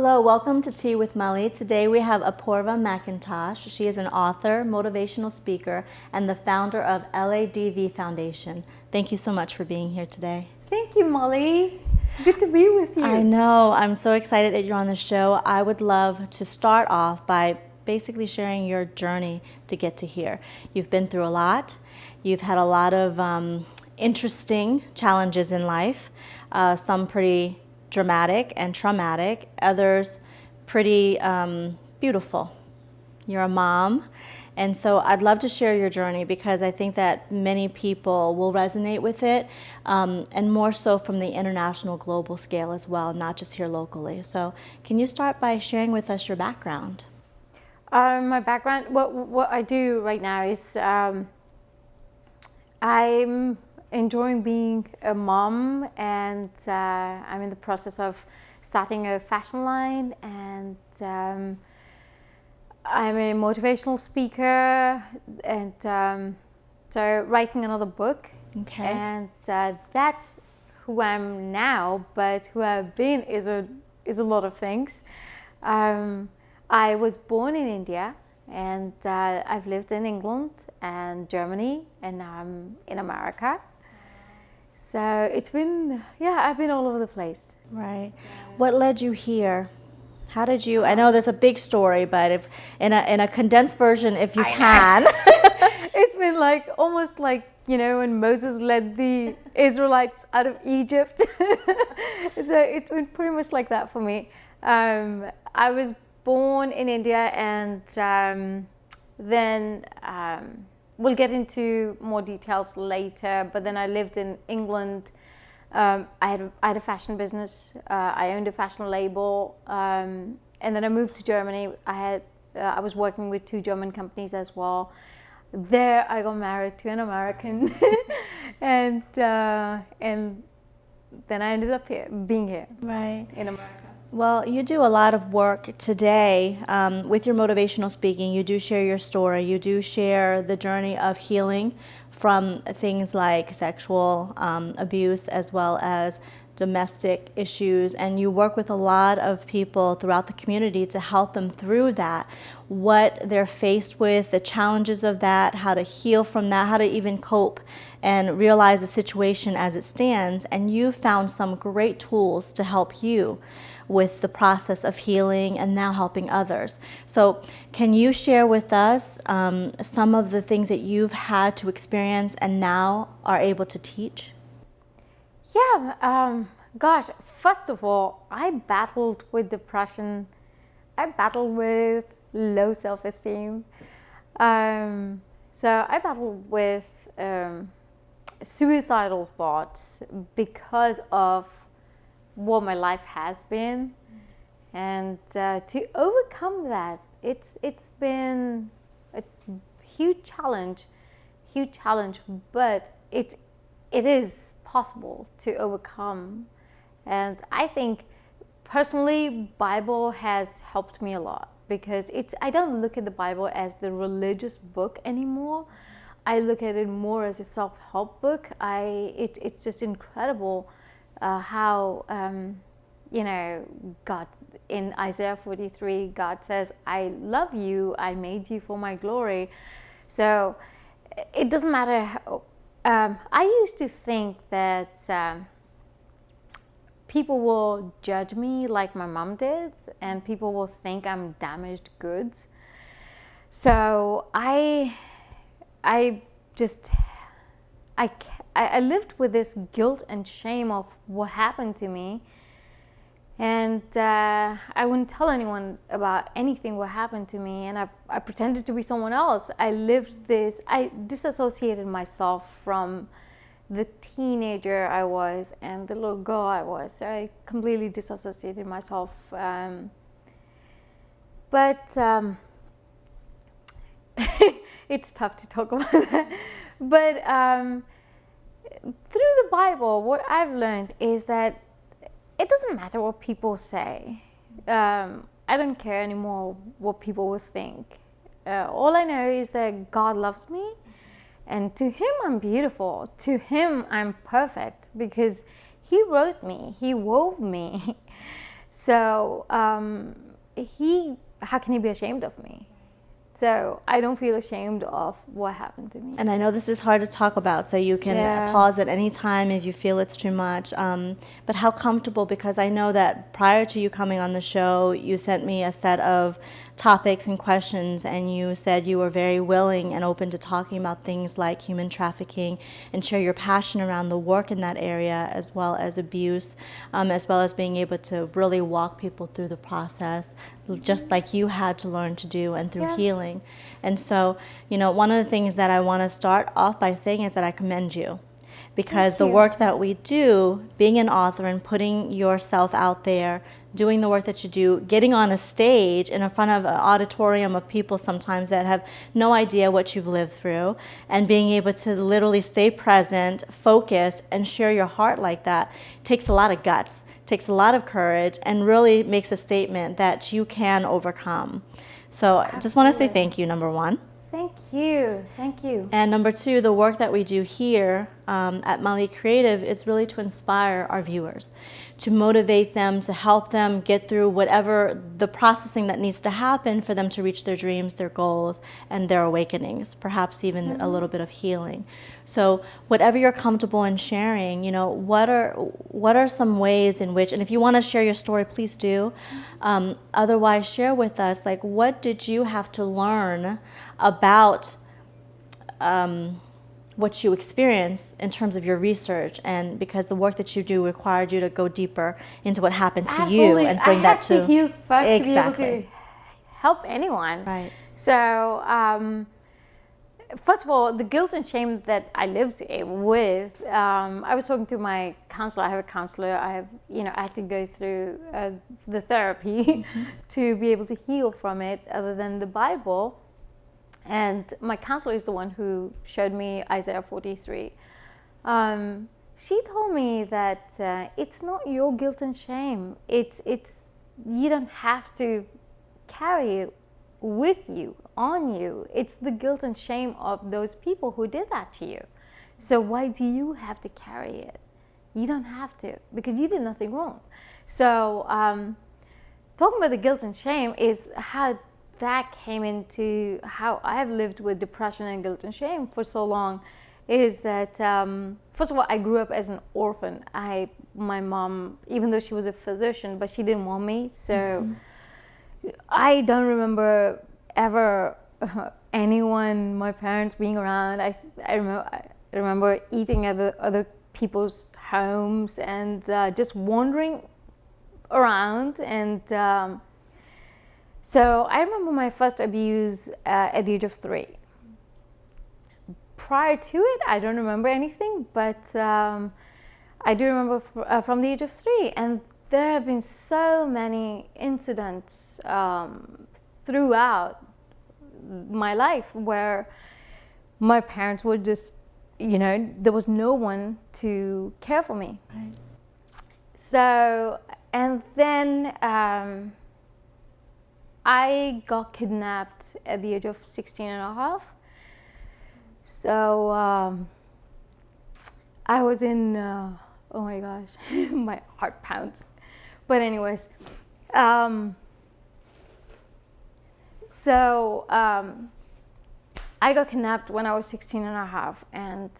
Hello, welcome to Tea with Malia. Today we have Apoorva McIntosh. She is an author, motivational speaker, and the founder of LADV Foundation. Thank you so much for being here today. Thank you, Molly. Good to be with you. I know. I'm so excited that you're on the show. I would love to start off by basically sharing your journey to get to here. You've been through a lot. You've had a lot of interesting challenges in life, some pretty dramatic and traumatic, others pretty beautiful. You're a mom, and so I'd love to share your journey because I think that many people will resonate with it, and more so from the international global scale as well, not just here locally. So can you start by sharing with us your background? My background, what I do right now is I'm enjoying being a mom, and I'm in the process of starting a fashion line, and I'm a motivational speaker, and so writing another book. Okay. And that's who I'm now, but who I've been is a lot of things. I was born in India, and I've lived in England and Germany, and now I'm in America. So it's been, I've been all over the place. Right. What led you here? How did you, I know there's a big story, but if in a condensed version, if you can. It's been almost like, when Moses led the Israelites out of Egypt. So it's been pretty much like that for me. I was born in India, and then we'll get into more details later, but then I lived in England. I had a fashion business. I owned a fashion label, and then I moved to Germany. I was working with 2 German companies as well. There I got married to an American, and then I ended up being here, Right. in America. Well, you do a lot of work today with your motivational speaking. You do share your story. You do share the journey of healing from things like sexual abuse as well as domestic issues. And you work with a lot of people throughout the community to help them through that, what they're faced with, the challenges of that, how to heal from that, how to even cope and realize the situation as it stands. And you found some great tools to help you with the process of healing and now helping others. So can you share with us some of the things that you've had to experience and now are able to teach? Yeah, gosh, first of all, I battled with depression. I battled with low self-esteem. So I battled with suicidal thoughts because of what my life has been, and to overcome that, it's been a huge challenge, but it is possible to overcome. And I think personally, Bible has helped me a lot, because I don't look at the Bible as the religious book anymore. I look at it more as a self-help book. It's just incredible how God, in Isaiah 43, God says, I love you, I made you for my glory. So it doesn't matter how, I used to think that people will judge me like my mom did, and people will think I'm damaged goods. So I lived with this guilt and shame of what happened to me, and I wouldn't tell anyone about anything what happened to me, and I pretended to be someone else. I disassociated myself from the teenager I was and the little girl I was. So I completely disassociated myself. But it's tough to talk about that. But through the Bible, what I've learned is that it doesn't matter what people say. I don't care anymore what people will think. All I know is that God loves me, and to Him I'm beautiful. To Him I'm perfect, because He wrote me, He wove me. So how can he be ashamed of me? So I don't feel ashamed of what happened to me. And I know this is hard to talk about, so you can pause at any time if you feel it's too much. But how comfortable, because I know that prior to you coming on the show, you sent me a set of topics and questions, and you said you were very willing and open to talking about things like human trafficking and share your passion around the work in that area, as well as abuse, as well as being able to really walk people through the process, just like you had to learn to do, and through healing. And so, one of the things that I want to start off by saying is that I commend you. Because the work that we do, being an author and putting yourself out there, doing the work that you do, getting on a stage in front of an auditorium of people sometimes that have no idea what you've lived through, and being able to literally stay present, focused, and share your heart like that takes a lot of guts, takes a lot of courage, and really makes a statement that you can overcome. So I just want to say thank you, number one. Thank you. Thank you. And number two, the work that we do here at Malia Creative is really to inspire our viewers, to motivate them, to help them get through whatever the processing that needs to happen for them to reach their dreams, their goals, and their awakenings, perhaps even a little bit of healing. So whatever you're comfortable in sharing, what are some ways in which, and if you want to share your story, please do. Otherwise, share with us, like, what did you have to learn about what you experience in terms of your research, and because the work that you do required you to go deeper into what happened to you and bring that to heal first exactly. to be able to help anyone. Right. So first of all, the guilt and shame that I lived with, I was talking to my counselor. I have a counselor. I had to go through the therapy to be able to heal from it, other than the Bible. And my counselor is the one who showed me Isaiah 43. She told me that it's not your guilt and shame. It's you don't have to carry it with you, on you. It's the guilt and shame of those people who did that to you. So why do you have to carry it? You don't have to, because you did nothing wrong. So talking about the guilt and shame is how that came into how I've lived with depression and guilt and shame for so long. Is that first of all, I grew up as an orphan. My mom, even though she was a physician, but she didn't want me, so I don't remember ever anyone, my parents being around. I remember eating at other people's homes and just wandering around. And so I remember my first abuse at the age of 3. Prior to it, I don't remember anything, but I do remember from the age of 3. And there have been so many incidents throughout my life where my parents were just, there was no one to care for me. Right. So, and then I got kidnapped at the age of 16 and a half. So I was in, oh my gosh, my heart pounds. But anyways, so I got kidnapped when I was 16 and a half, and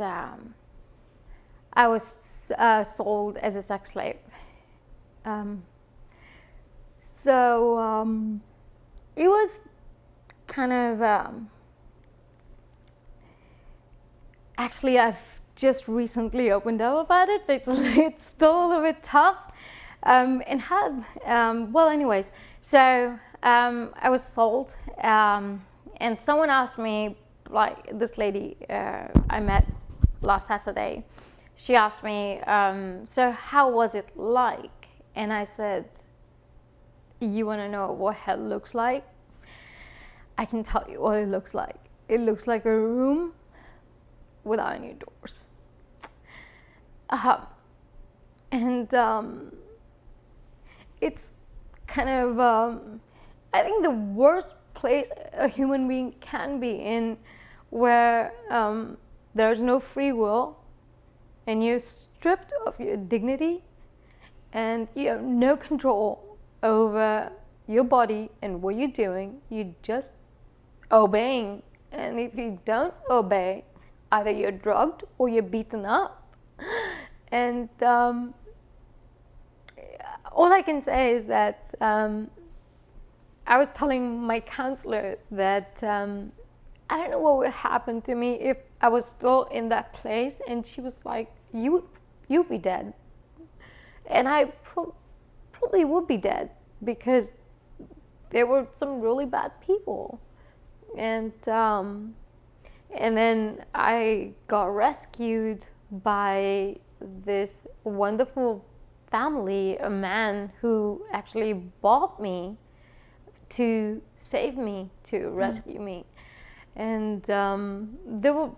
I was sold as a sex slave. So it was kind of, actually I've just recently opened up about it, so it's still a little bit tough. And how, well anyways, so I was sold, and someone asked me, like this lady I met last Saturday, she asked me, so how was it like? And I said, you want to know what hell looks like? I can tell you what it looks like. It looks like a room without any doors. And it's kind of, I think the worst place a human being can be in, where there's no free will, and you're stripped of your dignity, and you have no control over your body and what you're doing. You're just obeying. And if you don't obey, either you're drugged or you're beaten up. And all I can say is that I was telling my counselor that I don't know what would happen to me if I was still in that place. And she was like, you'd be dead. And I probably would be dead, because there were some really bad people. And then I got rescued by this wonderful family, a man who actually bought me to save me, to rescue me. And they were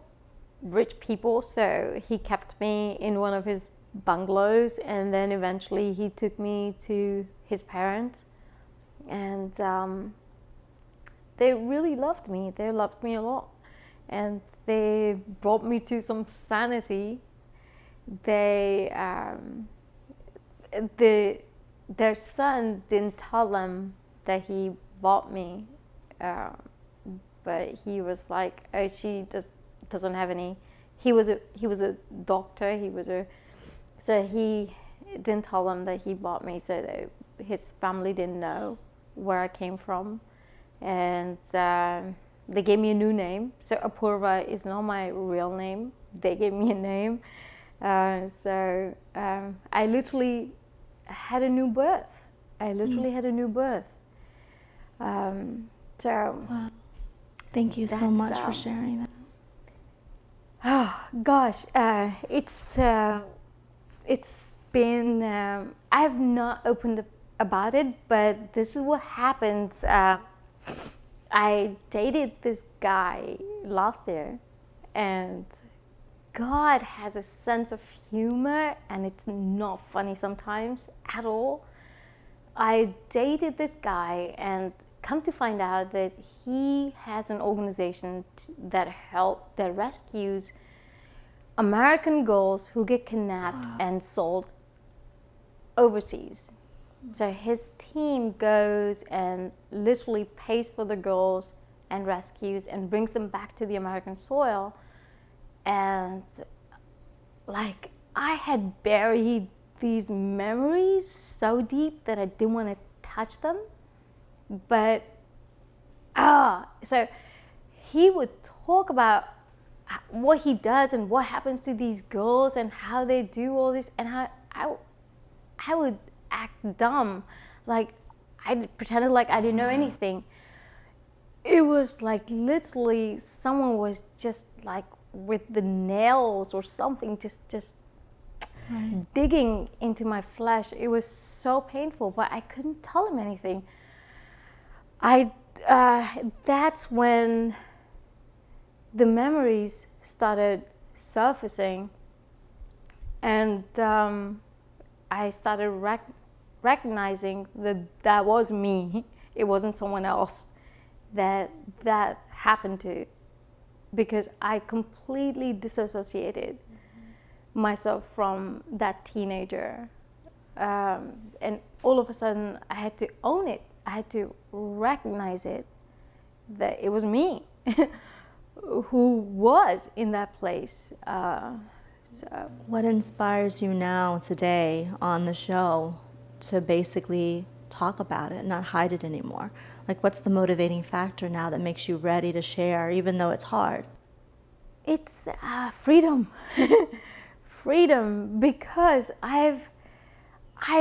rich people, so he kept me in one of his bungalows, and then eventually he took me to his parents. And they really loved me. They loved me a lot. And they brought me to some sanity. Their son didn't tell them that he bought me, but he was like, oh, she doesn't have any. He was a doctor. So he didn't tell them that he bought me. So his family didn't know where I came from. And they gave me a new name. So Apoorva is not my real name. They gave me a name. So I literally had a new birth. Wow. Thank you so much for sharing that. Oh gosh, it's been. I have not opened up about it, but this is what happened. I dated this guy last year, and God has a sense of humor, and it's not funny sometimes at all. I dated this guy, and come to find out that he has an organization that rescues American girls who get kidnapped and sold overseas. So his team goes and literally pays for the girls and rescues and brings them back to the American soil. And like, I had buried these memories so deep that I didn't want to touch them. But so he would talk about what he does and what happens to these girls and how they do all this, and how I would act dumb, like I pretended like I didn't know anything. It was like literally someone was just like with the nails or something, just digging into my flesh. It was so painful, but I couldn't tell him anything. That's when the memories started surfacing, and I started recognizing that was me. It wasn't someone else that happened to, because I completely disassociated myself from that teenager, and all of a sudden I had to own it. I had to recognize it, that it was me who was in that place. So what inspires you now today on the show to basically talk about it, not hide it anymore? Like, what's the motivating factor now that makes you ready to share, even though it's hard? It's freedom. Freedom, because I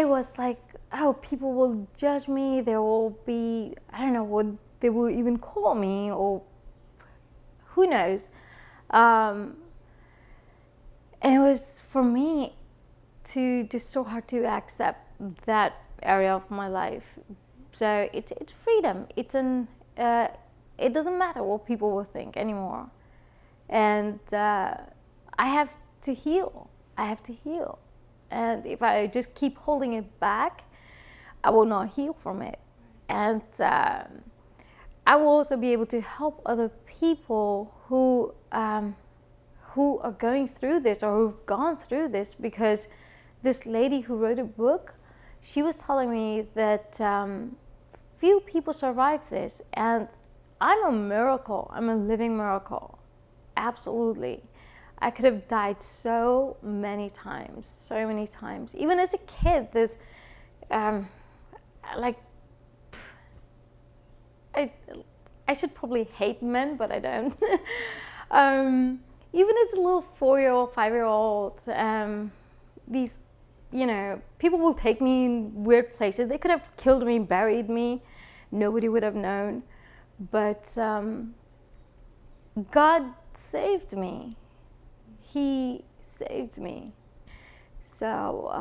was like, oh, people will judge me. There will be, I don't know what they will even call me, or who knows. And it was for me to just so hard to accept that area of my life. So it's freedom. It doesn't matter what people will think anymore. And I have to heal. And if I just keep holding it back, I will not heal from it. And I will also be able to help other people who are going through this or who've gone through this, because this lady who wrote a book, she was telling me that few people survive this, and I'm a miracle. I'm a living miracle. Absolutely. I could have died so many times. Even as a kid, this, like, I should probably hate men, but I don't. Even as a little 4-year-old, 5-year-old, these, people will take me in weird places. They could have killed me, buried me. Nobody would have known. But God saved me. He saved me. So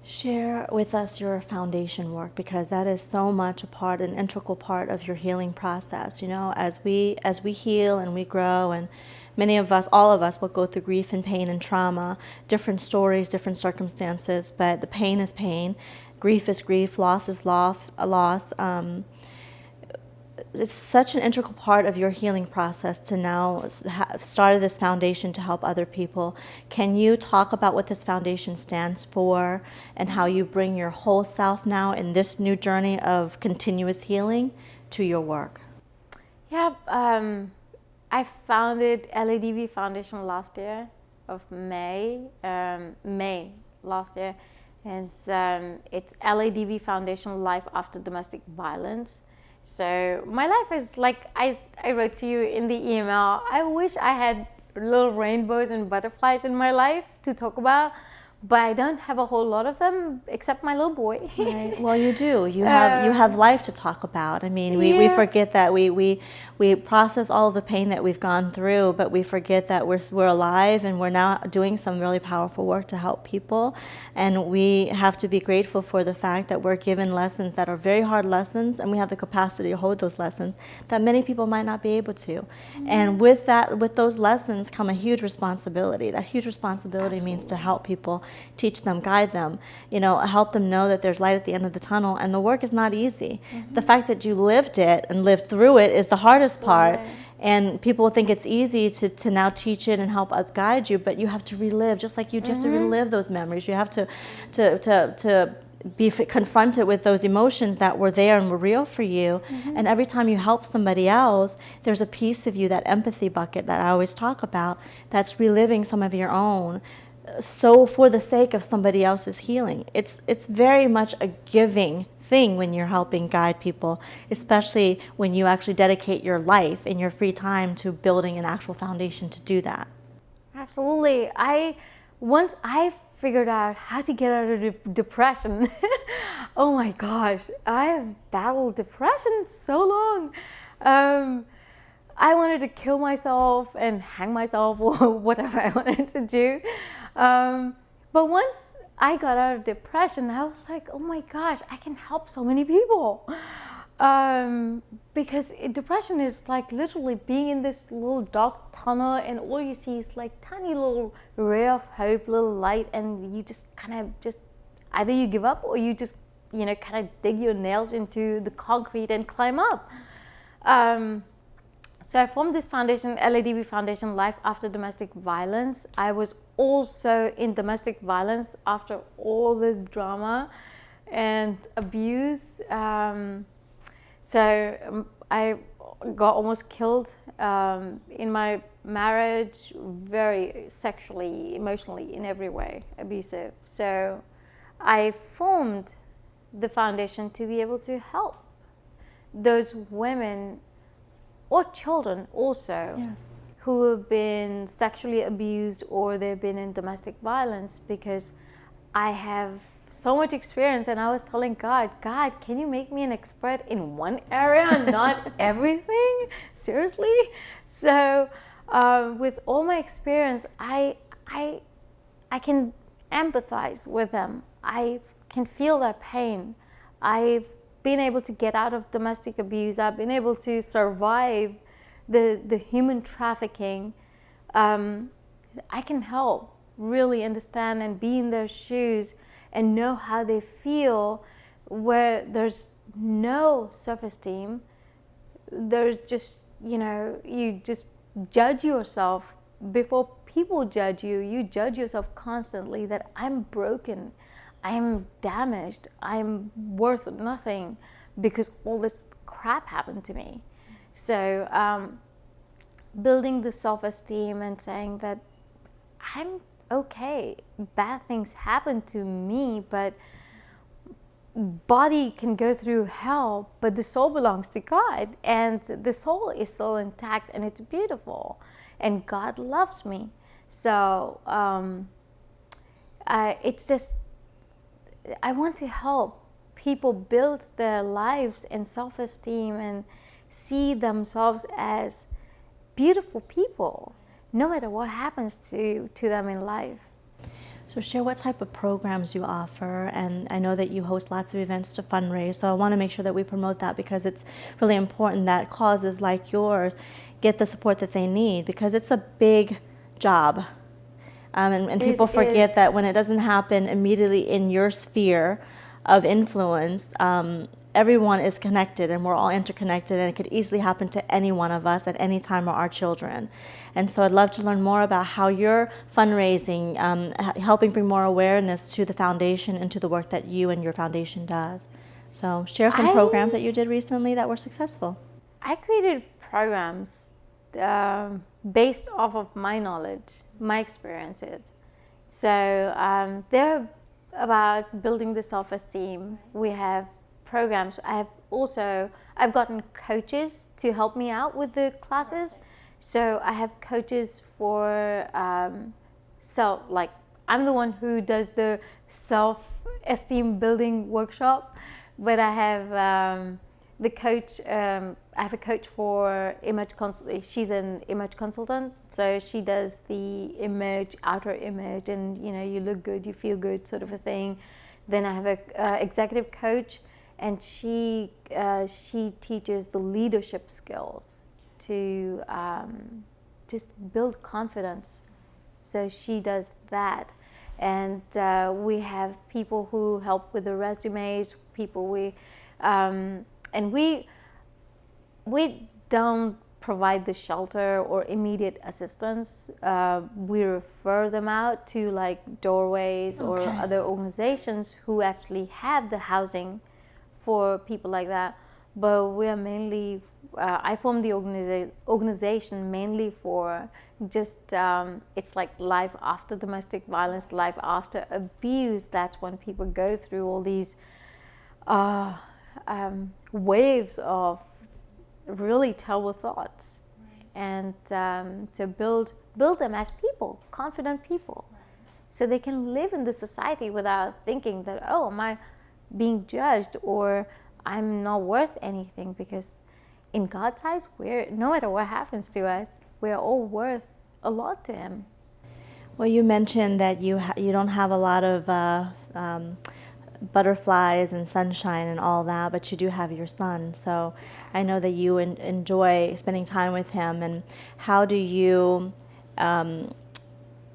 share with us your foundation work, because that is so much an integral part of your healing process. As we heal and we grow, and many of us, all of us, will go through grief and pain and trauma, different stories, different circumstances, but the pain is pain, grief is grief, loss is loss. It's such an integral part of your healing process to now have started this foundation to help other people. Can you talk about what this foundation stands for and how you bring your whole self now in this new journey of continuous healing to your work? Yeah, I founded LADV Foundation last year of May last year, and it's LADV Foundation Life After Domestic Violence. So my life is like, I wrote to you in the email, I wish I had little rainbows and butterflies in my life to talk about, but I don't have a whole lot of them except my little boy. Right. Well, you do. You have life to talk about. I mean, we forget that we process all of the pain that we've gone through, but we forget that we're alive, and we're now doing some really powerful work to help people. And we have to be grateful for the fact that we're given lessons that are very hard lessons, and we have the capacity to hold those lessons that many people might not be able to. Mm-hmm. And with those lessons come a huge responsibility. That huge responsibility means to help people, teach them, guide them, help them know that there's light at the end of the tunnel. And the work is not easy. Mm-hmm. The fact that you lived it and lived through it is the hardest part. Right. And people think it's easy to now teach it and help guide you, but you have to relive, just like you have to relive those memories. You have to be confronted with those emotions that were there and were real for you. Mm-hmm. And every time you help somebody else, there's a piece of you, that empathy bucket that I always talk about, that's reliving some of your own. So for the sake of somebody else's healing. It's very much a giving thing when you're helping guide people, especially when you actually dedicate your life and your free time to building an actual foundation to do that. Absolutely. Once I figured out how to get out of depression, oh my gosh, I have battled depression so long. I wanted to kill myself and hang myself or whatever I wanted to do. But once I got out of depression, I was like, oh my gosh, I can help so many people. Because depression is like literally being in this little dark tunnel, and all you see is like tiny little ray of hope, little light, and you just kind of either you give up or you just, kind of dig your nails into the concrete and climb up. So I formed this foundation, LADV Foundation Life After Domestic Violence. I was also in domestic violence after all this drama and abuse. So I got almost killed in my marriage, very sexually, emotionally, in every way abusive. So I formed the foundation to be able to help those women or children also, yes, who have been sexually abused or they've been in domestic violence, because I have so much experience. And I was telling God, can you make me an expert in one area, not everything? Seriously? So with all my experience, I can empathize with them. I can feel their pain. I've been able to get out of domestic abuse. I've been able to survive the human trafficking. I can help really understand and be in their shoes and know how they feel, where there's no self-esteem. There's just, you just judge yourself before people judge you. You judge yourself constantly that I'm broken. I'm damaged, I'm worth nothing because all this crap happened to me. So building the self-esteem and saying that I'm okay, bad things happen to me, but body can go through hell, but the soul belongs to God, and the soul is still intact, and it's beautiful, and God loves me. So it's just, I want to help people build their lives and self-esteem and see themselves as beautiful people, no matter what happens to them in life. So share what type of programs you offer, and I know that you host lots of events to fundraise, so I want to make sure that we promote that, because it's really important that causes like yours get the support that they need, because it's a big job. And people forget that when it doesn't happen immediately in your sphere of influence, everyone is connected and we're all interconnected, and it could easily happen to any one of us at any time, or our children. And so I'd love to learn more about how you're fundraising, helping bring more awareness to the foundation and to the work that you and your foundation does. So share some programs that you did recently that were successful. I created programs based off of my knowledge, my experiences. So they're about building the self-esteem. We have programs. I've gotten coaches to help me out with the classes. So I have coaches for I'm the one who does the self-esteem building workshop, but I have the coach. I have a coach for image consult. She's an image consultant, so she does the image, outer image, and you look good, you feel good, sort of a thing. Then I have a executive coach, and she teaches the leadership skills to just build confidence. So she does that, and we have people who help with the resumes. We don't provide the shelter or immediate assistance. We refer them out to like Doorways or other organizations who actually have the housing for people like that. But we are mainly, I formed the organization mainly for just, it's like life after domestic violence, life after abuse. That's when people go through all these waves of really terrible thoughts, and to build them as people, confident people, so they can live in the society without thinking that, oh, am I being judged or I'm not worth anything, because in God's eyes, no matter what happens to us, we're all worth a lot to Him. Well, you mentioned that you don't have a lot of butterflies and sunshine and all that, but you do have your son. So I know that you enjoy spending time with him. And how do you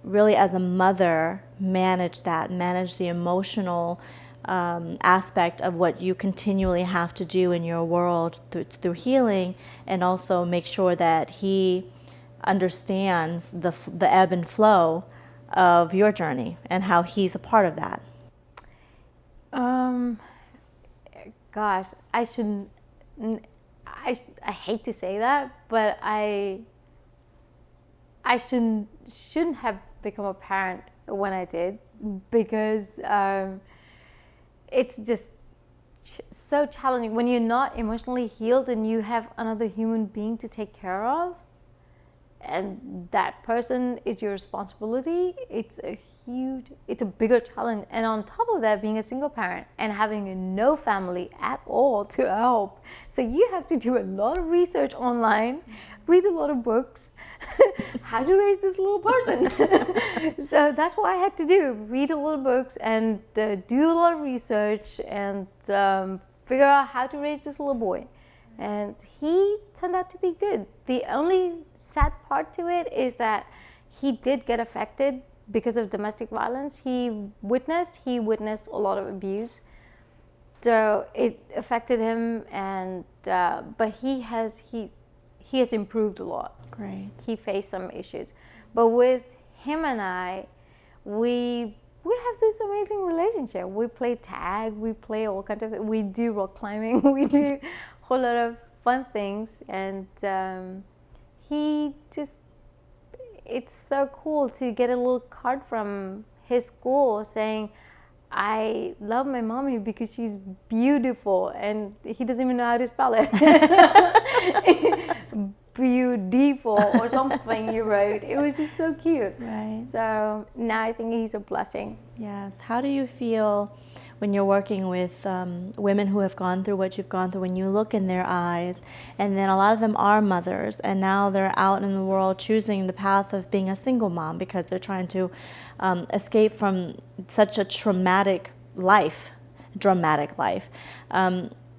really, as a mother, manage the emotional aspect of what you continually have to do in your world through healing, and also make sure that he understands the ebb and flow of your journey and how he's a part of that? Gosh, I hate to say that, but I shouldn't have become a parent when I did, because it's just so challenging when you're not emotionally healed and you have another human being to take care of, and that person is your responsibility. It's a bigger challenge. And on top of that, being a single parent and having no family at all to help. So you have to do a lot of research online, read a lot of books, how to raise this little person. So that's what I had to do, read a lot of books and do a lot of research and figure out how to raise this little boy. And he turned out to be good. The only sad part to it is that he did get affected because of domestic violence. He witnessed a lot of abuse, so it affected him. And but he has improved a lot. Great. He faced some issues, but with him and I, we we have this amazing relationship. We play tag, we play all kinds of, we do rock climbing, we do a whole lot of fun things, and he just, it's so cool to get a little card from his school saying, I love my mommy because she's beautiful, and he doesn't even know how to spell it. Beautiful or something he wrote. It was just so cute. Right. So now I think he's a blessing. Yes. How do you feel when you're working with women who have gone through what you've gone through, when you look in their eyes, and then a lot of them are mothers, and now they're out in the world choosing the path of being a single mom because they're trying to escape from such a dramatic life.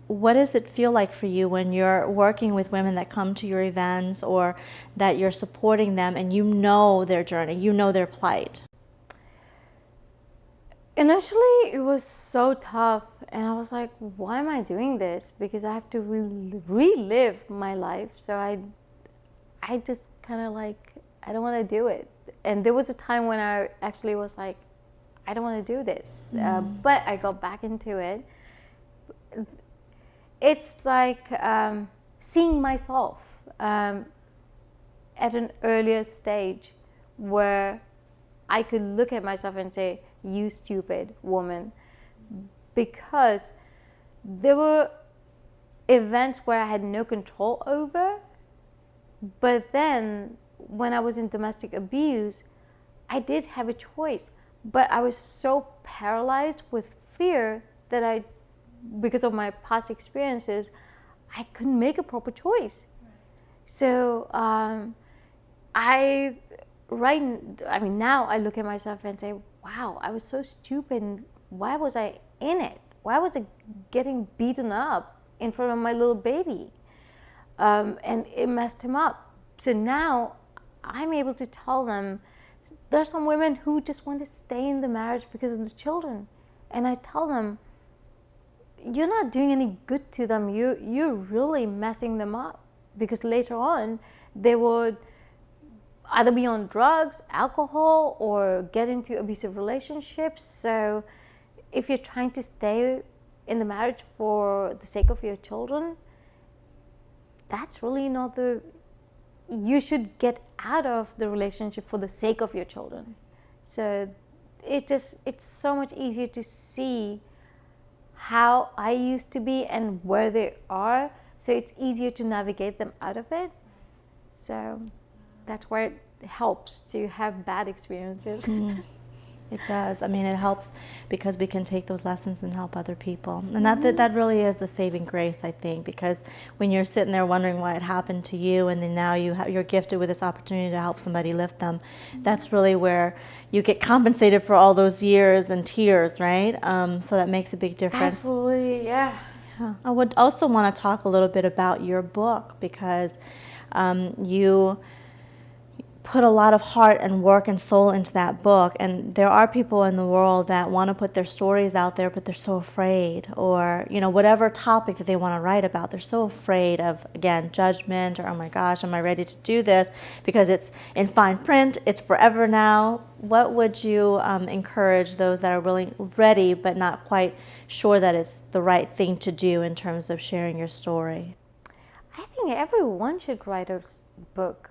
What does it feel like for you when you're working with women that come to your events, or that you're supporting them and you know their journey, you know their plight? Initially, it was so tough, and I was like, why am I doing this? Because I have to relive my life. So I just kind of like, I don't want to do it. And there was a time when I actually was like, I don't want to do this. But I got back into it. It's like seeing myself at an earlier stage where I could look at myself and say, you stupid woman. Because there were events where I had no control over, but then when I was in domestic abuse, I did have a choice. But I was so paralyzed with fear that because of my past experiences, I couldn't make a proper choice. So now I look at myself and say, wow, I was so stupid. Why was I in it? Why was I getting beaten up in front of my little baby? And it messed him up. So now I'm able to tell them, there's some women who just want to stay in the marriage because of the children. And I tell them, you're not doing any good to them. You're really messing them up, because later on they would either be on drugs, alcohol, or get into abusive relationships. So if you're trying to stay in the marriage for the sake of your children, that's really not you should get out of the relationship for the sake of your children. So it's so much easier to see how I used to be and where they are, so it's easier to navigate them out of it. So that's why it helps to have bad experiences. It does. I mean, it helps because we can take those lessons and help other people. And that really is the saving grace, I think, because when you're sitting there wondering why it happened to you, and then now you're gifted with this opportunity to help somebody lift them, that's really where you get compensated for all those years and tears, right? So that makes a big difference. Absolutely, yeah. I would also want to talk a little bit about your book, because you put a lot of heart and work and soul into that book, and there are people in the world that want to put their stories out there, but they're so afraid, or whatever topic that they want to write about, they're so afraid of, again, judgment, or oh my gosh, am I ready to do this because it's in fine print, it's forever now. What would you encourage those that are ready but not quite sure that it's the right thing to do in terms of sharing your story? I think everyone should write a book.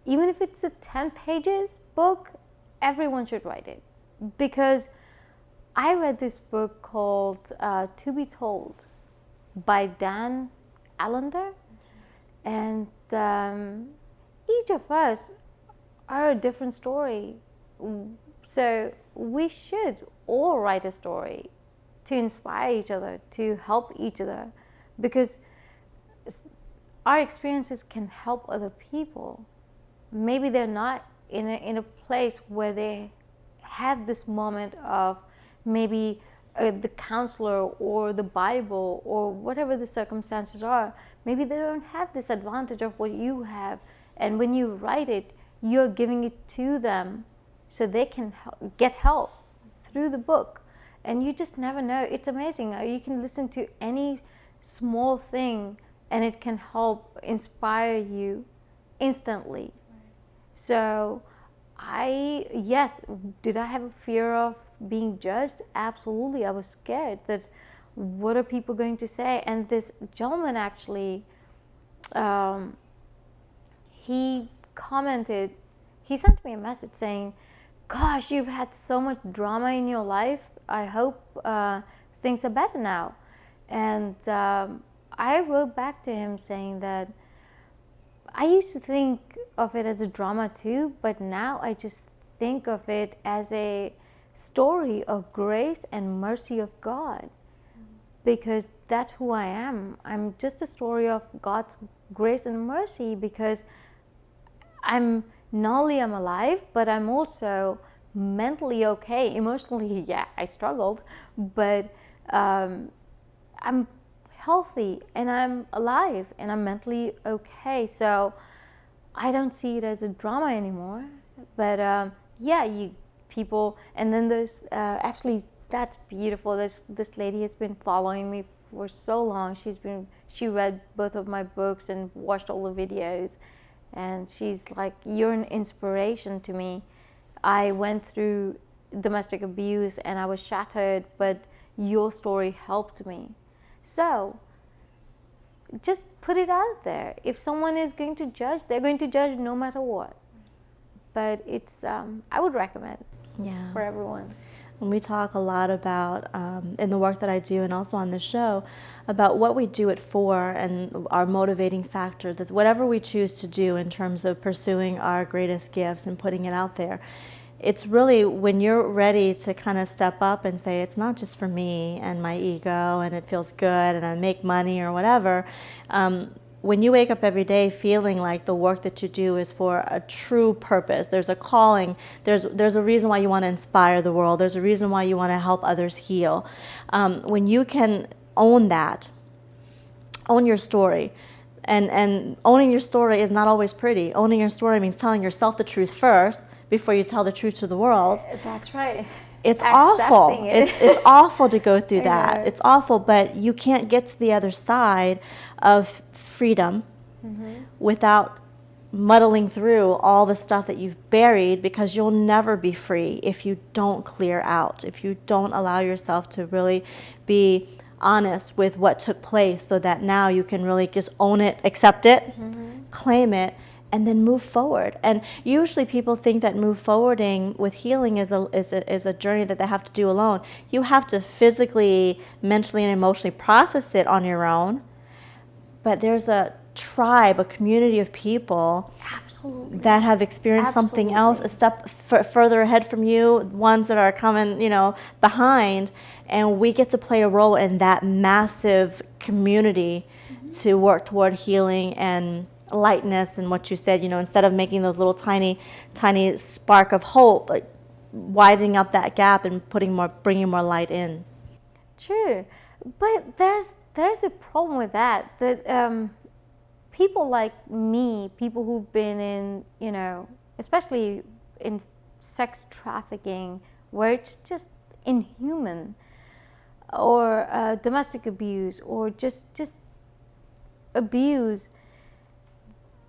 Even if it's a 10 pages book, everyone should write it. Because I read this book called To Be Told by Dan Allender. And each of us are a different story. So we should all write a story to inspire each other, to help each other. Because our experiences can help other people. Maybe they're not in a place where they have this moment of maybe the counselor or the Bible or whatever the circumstances are. Maybe they don't have this advantage of what you have. And when you write it, you're giving it to them so they can get help through the book. And you just never know. It's amazing. You can listen to any small thing and it can help inspire you instantly. So did I have a fear of being judged? Absolutely. I was scared that what are people going to say? And this gentleman actually, he commented, he sent me a message saying, gosh, you've had so much drama in your life. I hope things are better now. And I wrote back to him saying that I used to think of it as a drama too, but now I just think of it as a story of grace and mercy of God, because that's who I am. I'm just a story of God's grace and mercy, because I'm not only I'm alive, but I'm also mentally okay. Emotionally, yeah, I struggled, but I'm healthy and I'm alive and I'm mentally okay. So I don't see it as a drama anymore. But yeah, you people, and then there's actually, that's beautiful. This lady has been following me for so long. She read both of my books and watched all the videos, and she's like, you're an inspiration to me. I went through domestic abuse and I was shattered, but your story helped me. So just put it out there. If someone is going to judge, they're going to judge no matter what. But it's I would recommend for everyone. And we talk a lot about, in the work that I do and also on the show, about what we do it for and our motivating factor, that whatever we choose to do in terms of pursuing our greatest gifts and putting it out there, it's really when you're ready to kind of step up and say, it's not just for me and my ego and it feels good and I make money or whatever. When you wake up every day feeling like the work that you do is for a true purpose, there's a calling, there's a reason why you want to inspire the world, there's a reason why you want to help others heal. When you can own that, own your story, and owning your story is not always pretty. Owning your story means telling yourself the truth first before you tell the truth to the world. That's right. It's awful. It's awful to go through that. know. It's awful, but you can't get to the other side of freedom without muddling through all the stuff that you've buried, because you'll never be free if you don't clear out, if you don't allow yourself to really be honest with what took place, so that now you can really just own it, accept it, claim it, and then move forward. And usually people think that move forwarding with healing is a journey that they have to do alone. You have to physically, mentally, and emotionally process it on your own. But there's a tribe, a community of people that have experienced something else, a step further ahead from you, ones that are coming, behind, and we get to play a role in that massive community to work toward healing and lightness. And what you said, instead of making those little tiny spark of hope, like widening up that gap and bringing more light in. True, but there's a problem with that. That people like me, people who've been in, especially in sex trafficking, where it's just inhuman, or domestic abuse, or just abuse.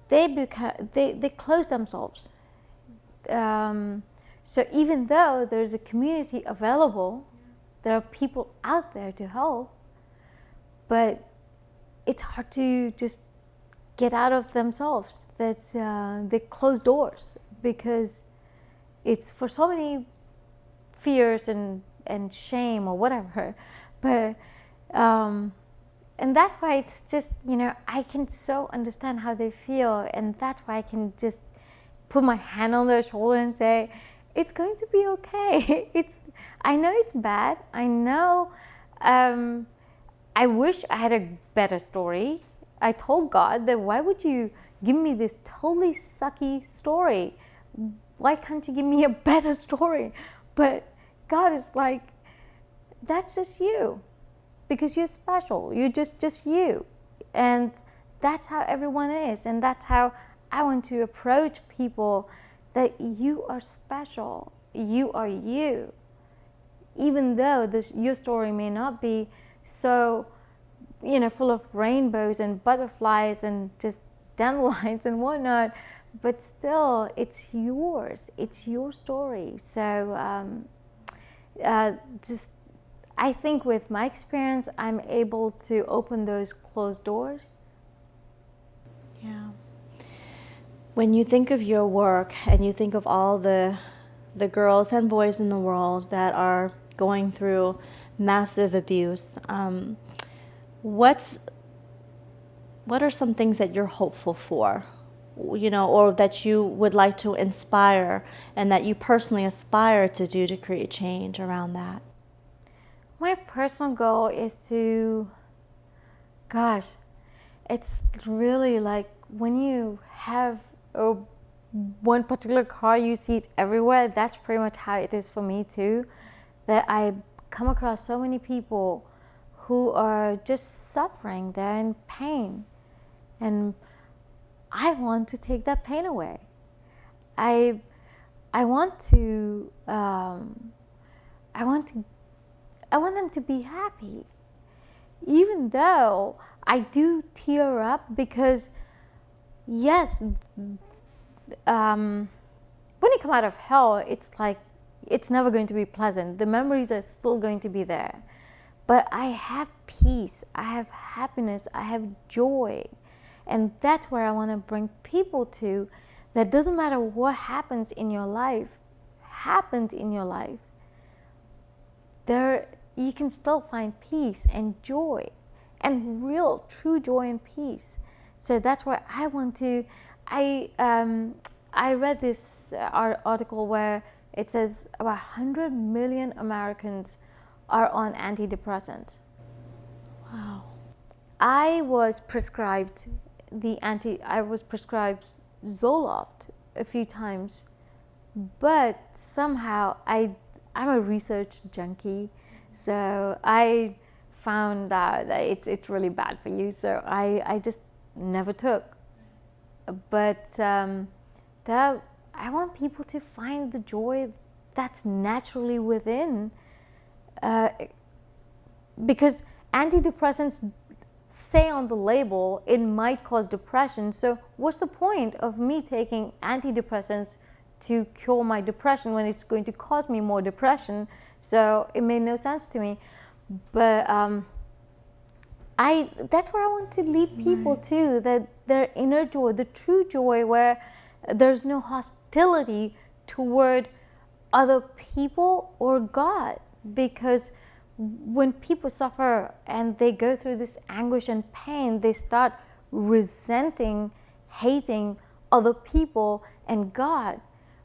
They close themselves. So even though there's a community available, there are people out there to help, but it's hard to just get out of themselves. That they close doors because it's for so many fears and shame or whatever. But and that's why it's just, I can so understand how they feel, and that's why I can just put my hand on their shoulder and say, it's going to be okay. I know it's bad. I know. I wish I had a better story. I told God that, why would you give me this totally sucky story? Why can't you give me a better story? But God is like, that's just you. Because you're special. You're just you. And that's how everyone is. And that's how I want to approach people, that you are special. You are you. Even though your story may not be so, full of rainbows and butterflies and just dandelions and whatnot, but still, it's yours. It's your story. So just I think with my experience, I'm able to open those closed doors. Yeah. When you think of your work and you think of all the girls and boys in the world that are going through massive abuse, what are some things that you're hopeful for, or that you would like to inspire and that you personally aspire to do to create change around that? My personal goal is to, it's really like when you have one particular car, you see it everywhere. That's pretty much how it is for me too. That I come across so many people who are just suffering, they're in pain. And I want to take that pain away. I want to, I want them to be happy. Even though I do tear up because, yes, when you come out of hell, it's like, it's never going to be pleasant. The memories are still going to be there. But I have peace, I have happiness, I have joy. And that's where I want to bring people to, that doesn't matter what happens in your life, there you can still find peace and joy and real, true joy and peace. So that's where I want to, I read this article where it says about 100 million Americans are on antidepressants. Wow. I was prescribed Zoloft a few times, but somehow I'm a research junkie, so I found out that it's really bad for you, so I just never took. But I want people to find the joy that's naturally within, because antidepressants say on the label it might cause depression. So what's the point of me taking antidepressants to cure my depression when it's going to cause me more depression? So it made no sense to me. But that's where I want to lead people to, that their inner joy, the true joy, where there's no hostility toward other people or God. Because when people suffer and they go through this anguish and pain, they start resenting, hating other people and God.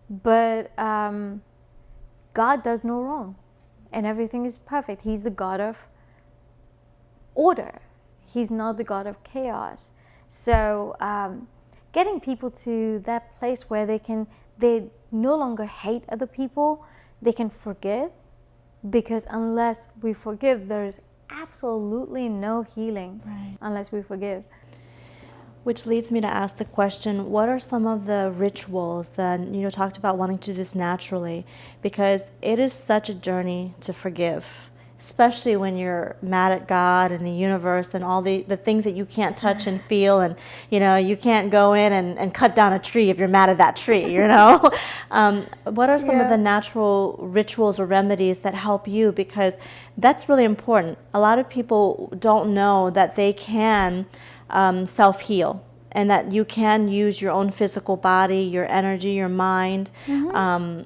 But God does no wrong and everything is perfect. He's the God of order. He's not the God of chaos. So getting people to that place where they no longer hate other people, they can forgive. Because unless we forgive, there's absolutely no healing unless we forgive. Which leads me to ask the question, what are some of the rituals that, talked about wanting to do this naturally? Because it is such a journey to forgive, especially when you're mad at God and the universe and all the things that you can't touch and feel, and you can't go in and cut down a tree if you're mad at that tree. What are some of the natural rituals or remedies that help you? Because that's really important. A lot of people don't know that they can self-heal, and that you can use your own physical body, your energy, your mind,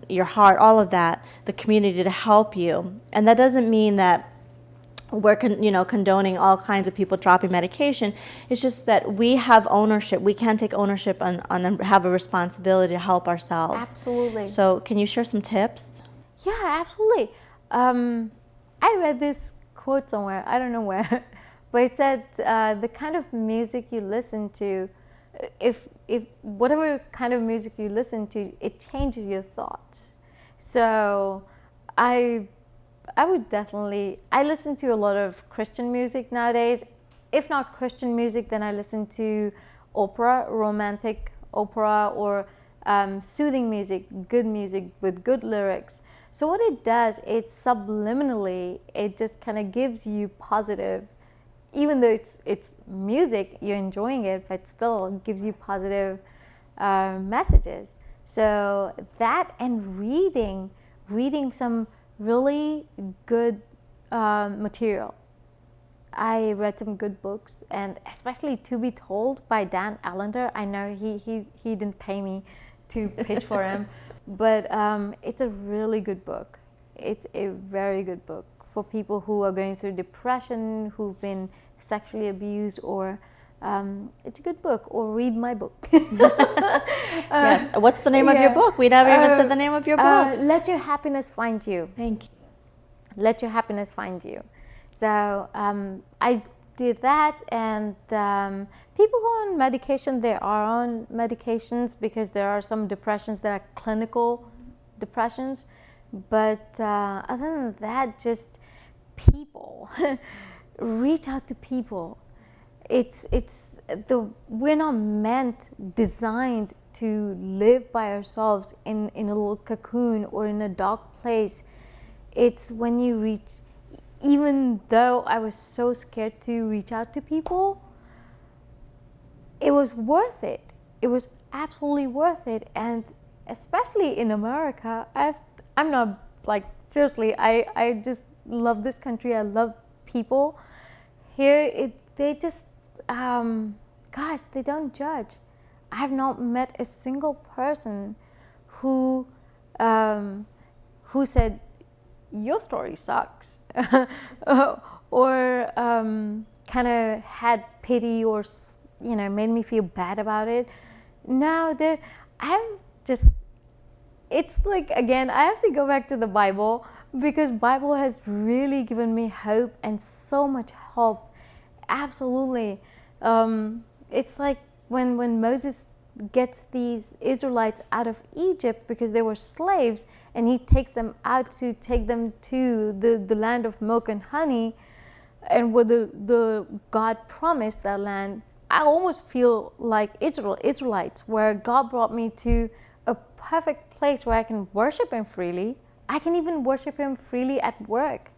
your heart, all of that, the community to help you. And that doesn't mean that we're condoning all kinds of people dropping medication. It's just that we have ownership. We can take ownership on and have a responsibility to help ourselves. Absolutely. So can you share some tips? Yeah, absolutely. I read this quote somewhere, I don't know where, but it said the kind of music you listen to, if whatever kind of music you listen to, it changes your thoughts. So I would definitely, I listen to a lot of Christian music nowadays. If not Christian music, then I listen to opera, romantic opera, or soothing music with good lyrics. So what it does, it subliminally, it just kind of gives you positive, even though it's music, you're enjoying it, but still gives you positive messages. So that, and reading some really good material. I read some good books, and especially To Be Told by Dan Allender. I know he didn't pay me to pitch for him, but it's a really good book. It's a very good book for people who are going through depression, who've been sexually abused, or it's a good book. Or read my book. Yes. What's the name of your book? We never even said the name of your book. Let Your Happiness Find You. Thank you. Let Your Happiness Find You. So I did that, and people who are on medication, they are on medications because there are some depressions that are clinical depressions. But other than that, just people, reach out to people. We're not designed to live by ourselves in a little cocoon or in a dark place. It's when you reach, even though I was so scared to reach out to people, it was worth it. It was absolutely worth it. And especially in America, I'm not, like, seriously, I just love this country. I love people. Here, they just, they don't judge. I have not met a single person who said, your story sucks, or kind of had pity, or made me feel bad about it. No, it's like, again, I have to go back to the Bible, because Bible has really given me hope and so much help. Absolutely. It's like when Moses gets these Israelites out of Egypt because they were slaves, and he takes them out to take them to the land of milk and honey, and where the God promised that land. I almost feel like Israelites, where God brought me to a perfect place where I can worship Him freely. I can even worship Him freely at work.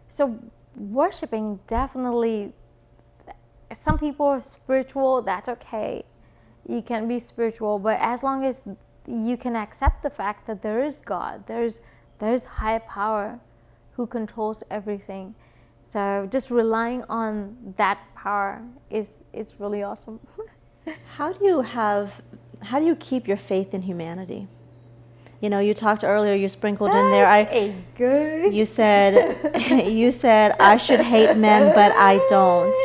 So worshiping, definitely. Some people are spiritual, that's okay. You can be spiritual, but as long as you can accept the fact that there is God, there's higher power who controls everything. So just relying on that power is really awesome. How do you keep your faith in humanity? You talked earlier, you sprinkled in there. You said I should hate men, but I don't.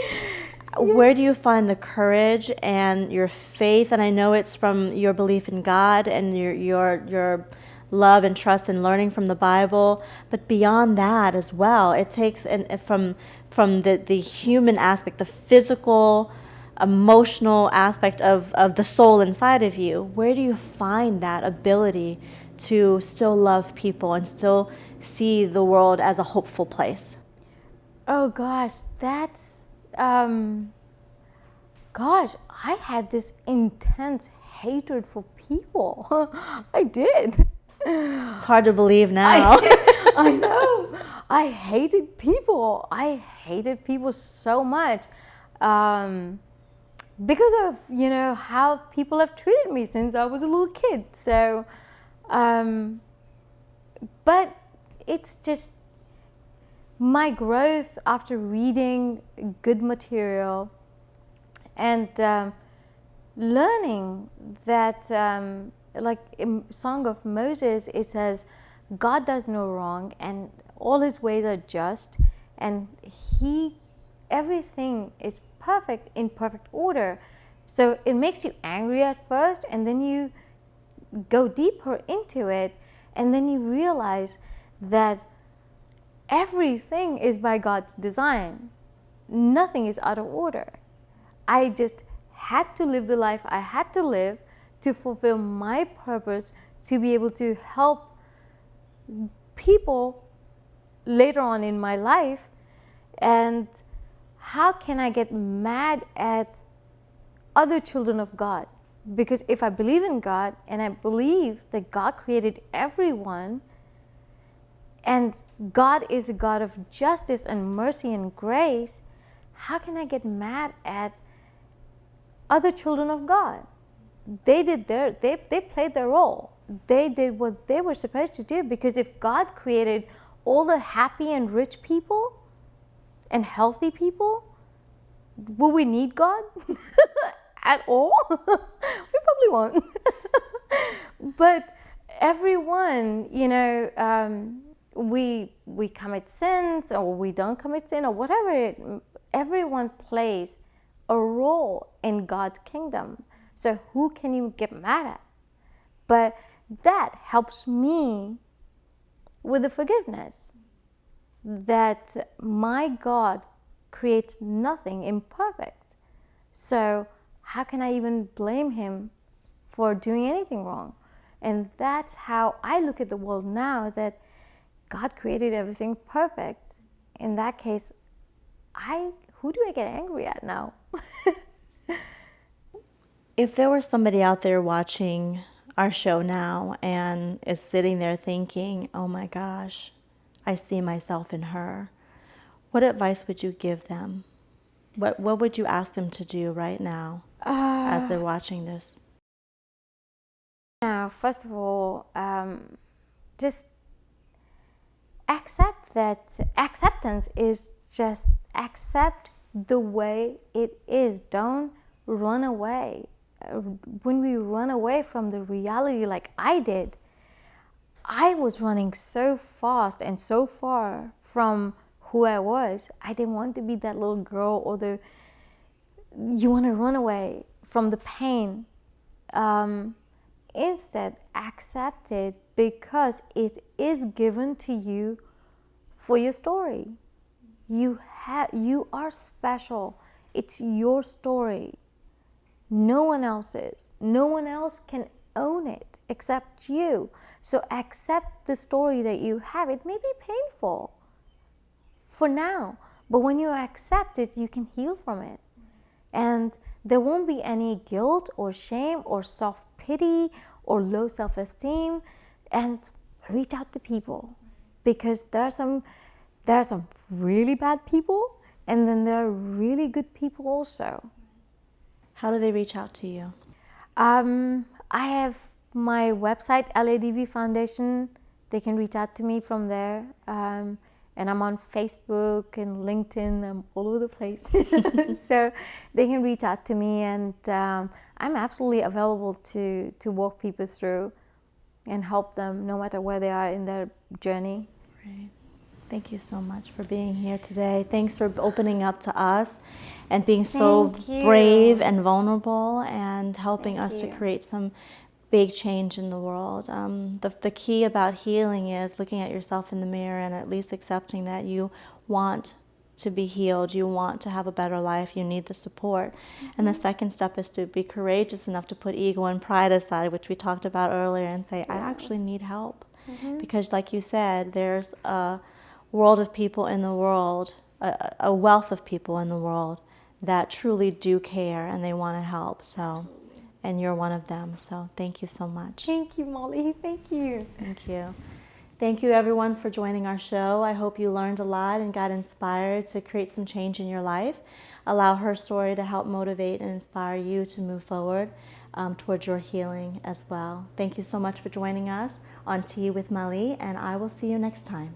Where do you find the courage and your faith? And I know it's from your belief in God and your love and trust and learning from the Bible, but beyond that as well, it takes from the human aspect, the physical, emotional aspect of the soul inside of you. Where do you find that ability to still love people and still see the world as a hopeful place? Oh gosh, that's I had this intense hatred for people. I did. It's hard to believe now. I know. I hated people. I hated people so much because of how people have treated me since I was a little kid. So, but it's just my growth after reading good material and learning that, like in Song of Moses, it says, God does no wrong and all His ways are just, and everything is perfect, in perfect order. So it makes you angry at first, and then you go deeper into it, and then you realize that everything is by God's design. Nothing is out of order. I just had to live the life I had to live to fulfill my purpose, to be able to help people later on in my life. And how can I get mad at other children of God? Because if I believe in God, and I believe that God created everyone, and God is a God of justice and mercy and grace, how can I get mad at other children of God? They played their role. they did what they were supposed to do. Because if God created all the happy and rich people and healthy people, will we need God at all? We probably won't. But everyone, we commit sins, or we don't commit sin, or whatever. Everyone plays a role in God's kingdom. So who can you get mad at? But that helps me with the forgiveness, that my God creates nothing imperfect. So how can I even blame him for doing anything wrong? And that's how I look at the world now, that God created everything perfect. In that case, who do I get angry at now? If there was somebody out there watching our show now and is sitting there thinking, oh my gosh, I see myself in her, what advice would you give them? What would you ask them to do right now as they're watching this? Now, first of all, just accept that acceptance is just accept the way it is. Don't run away. When we run away from the reality, like I did, I was running so fast and so far from who I was. I didn't want to be that little girl, or you want to run away from the pain. Instead, accept it, because it is given to you for your story. You are special. It's your story. No one else's. No one else can own it except you. So accept the story that you have. It may be painful for now, but when you accept it, you can heal from it. And there won't be any guilt or shame or self-pity or low self-esteem. And reach out to people, because there are some really bad people, and then there are really good people also. How do they reach out to you? I have my website, LADV Foundation. They can reach out to me from there. And I'm on Facebook and LinkedIn. I'm all over the place. So they can reach out to me, and I'm absolutely available to walk people through and help them no matter where they are in their journey. Right. Thank you so much for being here today. Thanks for opening up to us and being so brave and vulnerable, and helping us to create some big change in the world. The key about healing is looking at yourself in the mirror and at least accepting that you want to be healed, you want to have a better life, you need the support. And the second step is to be courageous enough to put ego and pride aside, which we talked about earlier, and say, I actually need help. Because like you said, there's a world of people in the world, a wealth of people in the world that truly do care and they want to help. So, and you're one of them. So thank you so much. Thank you, Molly. Thank you. Thank you. Thank you everyone for joining our show. I hope you learned a lot and got inspired to create some change in your life. Allow her story to help motivate and inspire you to move forward towards your healing as well. Thank you so much for joining us on Tea with Malia, and I will see you next time.